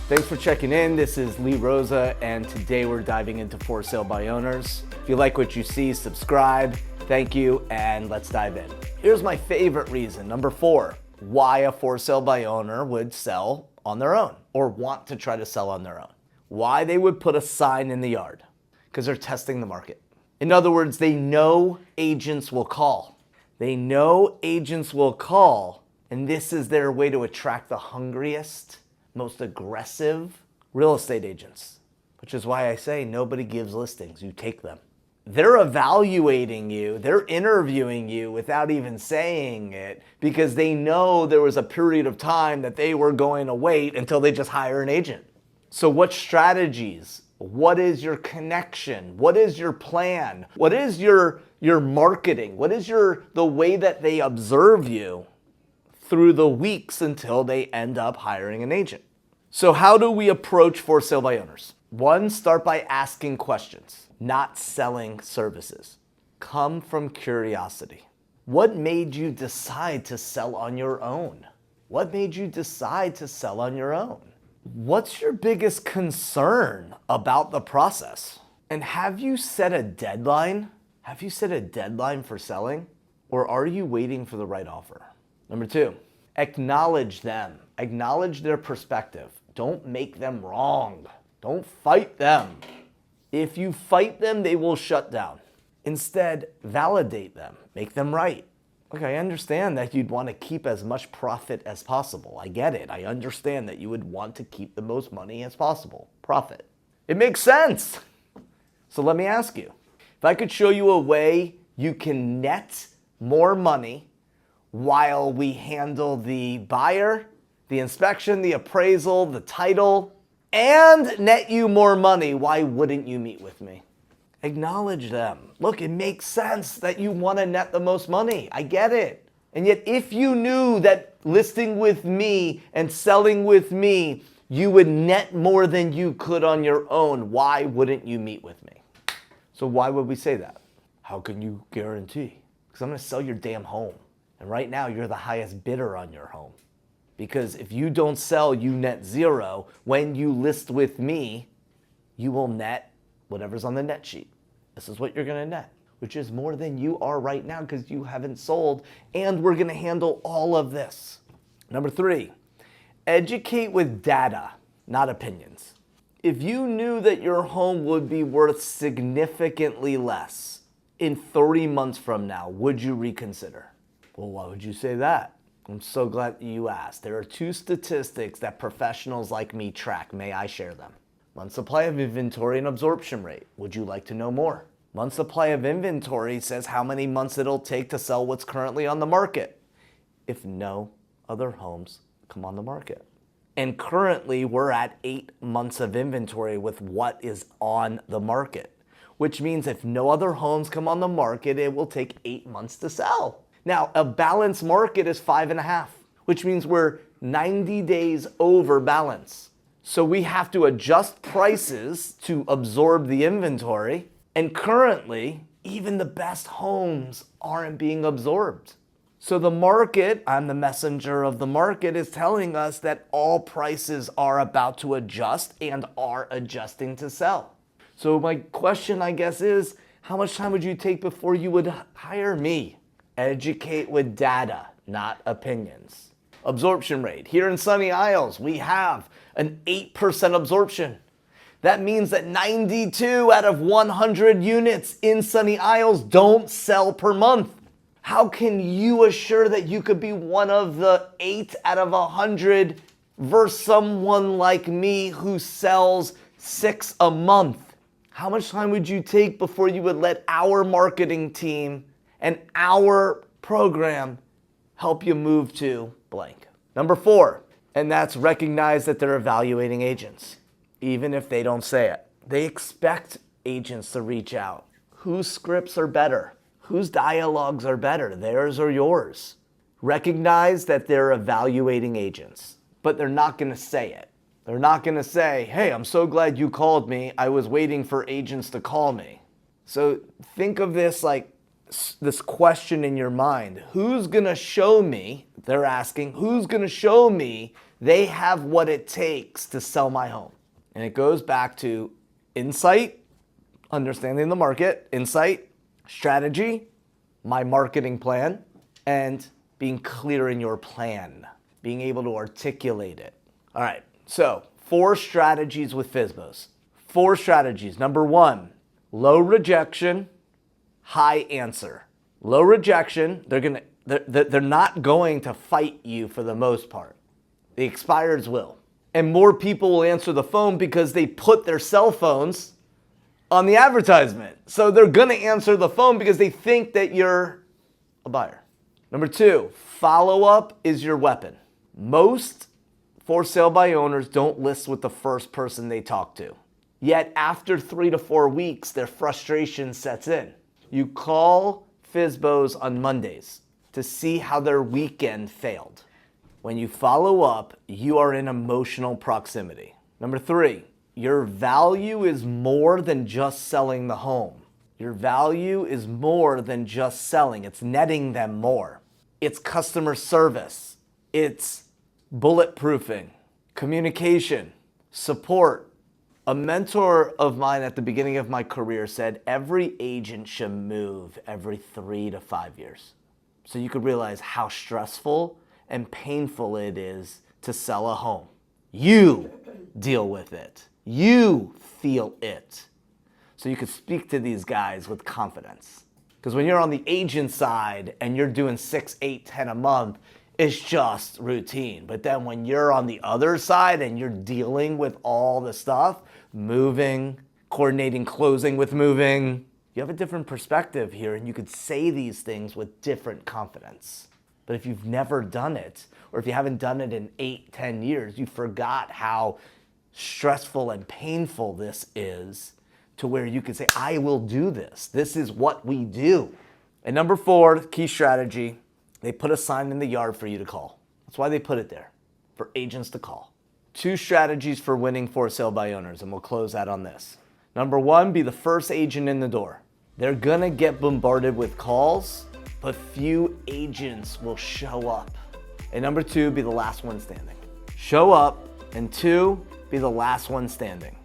Thanks for checking in. This is Lee Rosa, and today we're diving into for sale by owners. If you like what you see, subscribe. Thank you, and let's dive in. Here's my favorite reason, number 4, why a for sale by owner would sell on their own or want to try to sell on their own. Why they would put a sign in the yard, because they're testing the market. In other words, they know agents will call. They know agents will call, and this is their way to attract the hungriest, most aggressive real estate agents, which is why I say nobody gives listings, you take them. They're evaluating you, they're interviewing you without even saying it because they know there was a period of time that they were going to wait until they just hire an agent. So what strategies? What is your connection? What is your plan? What is your marketing? What is the way that they observe you through the weeks until they end up hiring an agent? So how do we approach for sale by owners? 1, start by asking questions, not selling services. Come from curiosity. What made you decide to sell on your own? What made you decide to sell on your own? What's your biggest concern about the process? And have you set a deadline? Have you set a deadline for selling? Or are you waiting for the right offer? Number 2, acknowledge them. Acknowledge their perspective. Don't make them wrong. Don't fight them. If you fight them, they will shut down. Instead, validate them. Make them right. Look, I understand that you'd want to keep as much profit as possible. I get it. I understand that you would want to keep the most money as possible. Profit. It makes sense. So let me ask you, if I could show you a way you can net more money while we handle the buyer, the inspection, the appraisal, the title, and net you more money, why wouldn't you meet with me? Acknowledge them. Look, it makes sense that you want to net the most money. I get it. And yet if you knew that listing with me and selling with me, you would net more than you could on your own, why wouldn't you meet with me? So why would we say that? How can you guarantee? Because I'm going to sell your damn home. And right now you're the highest bidder on your home. Because if you don't sell, you net 0. When you list with me, you will net whatever's on the net sheet. This is what you're going to net, which is more than you are right now because you haven't sold, and we're going to handle all of this. Number 3, educate with data, not opinions. If you knew that your home would be worth significantly less in 30 months from now, would you reconsider? Well, why would you say that? I'm so glad you asked. There are 2 statistics that professionals like me track. May I share them? Month supply of inventory and absorption rate. Would you like to know more? Month supply of inventory says how many months it'll take to sell what's currently on the market if no other homes come on the market. And currently we're at 8 months of inventory with what is on the market, which means if no other homes come on the market, it will take 8 months to sell. Now, a balanced market is 5.5, which means we're 90 days over balance. So we have to adjust prices to absorb the inventory. And currently, even the best homes aren't being absorbed. So the market, I'm the messenger of the market, is telling us that all prices are about to adjust and are adjusting to sell. So my question, I guess, is how much time would you take before you would hire me? Educate with data, not opinions. Absorption rate. Here in Sunny Isles, we have an 8% absorption. That means that 92 out of 100 units in Sunny Isles don't sell per month. How can you assure that you could be one of the 8 out of 100 versus someone like me who sells 6 a month? How much time would you take before you would let our marketing team and our program help you move to blank? Number 4, and that's recognize that they're evaluating agents, even if they don't say it. They expect agents to reach out. Whose scripts are better? Whose dialogues are better, theirs or yours? Recognize that they're evaluating agents, but they're not going to say it. They're not going to say, hey, I'm so glad you called me. I was waiting for agents to call me. So think of this like this question in your mind. Who's going to show me, they're asking, who's going to show me They have what it takes to sell my home. And it goes back to insight, understanding the market, insight, strategy, my marketing plan, and being clear in your plan, being able to articulate it. All right, so 4 strategies with FSBOs. 4 strategies. Number 1, low rejection, high answer. Low rejection, they're not going to fight you for the most part. The expireds will. And more people will answer the phone because they put their cell phones on the advertisement. So they're gonna answer the phone because they think that you're a buyer. Number 2, follow-up is your weapon. Most for sale by owners don't list with the first person they talk to. Yet after 3 to 4 weeks, their frustration sets in. You call FSBOs on Mondays to see how their weekend failed. When you follow up, you are in emotional proximity. Number 3, your value is more than just selling the home. Your value is more than just selling. It's netting them more. It's customer service. It's bulletproofing, communication, support. A mentor of mine at the beginning of my career said every agent should move every 3 to 5 years. So you could realize how stressful and painful it is to sell a home. You deal with it. You feel it. So you could speak to these guys with confidence. Because when you're on the agent side and you're doing 6, 8, 10 a month, it's just routine. But then when you're on the other side and you're dealing with all the stuff, moving, coordinating closing with moving, you have a different perspective here and you could say these things with different confidence. But if you've never done it, or if you haven't done it in 8, 10 years, you forgot how stressful and painful this is to where you can say, I will do this. This is what we do. And number 4, key strategy, they put a sign in the yard for you to call. That's why they put it there, for agents to call. 2 strategies for winning for sale by owners, and we'll close out on this. Number 1, be the first agent in the door. They're gonna get bombarded with calls, but few agents will show up. And number 2, be the last one standing. Show up, and 2, be the last one standing.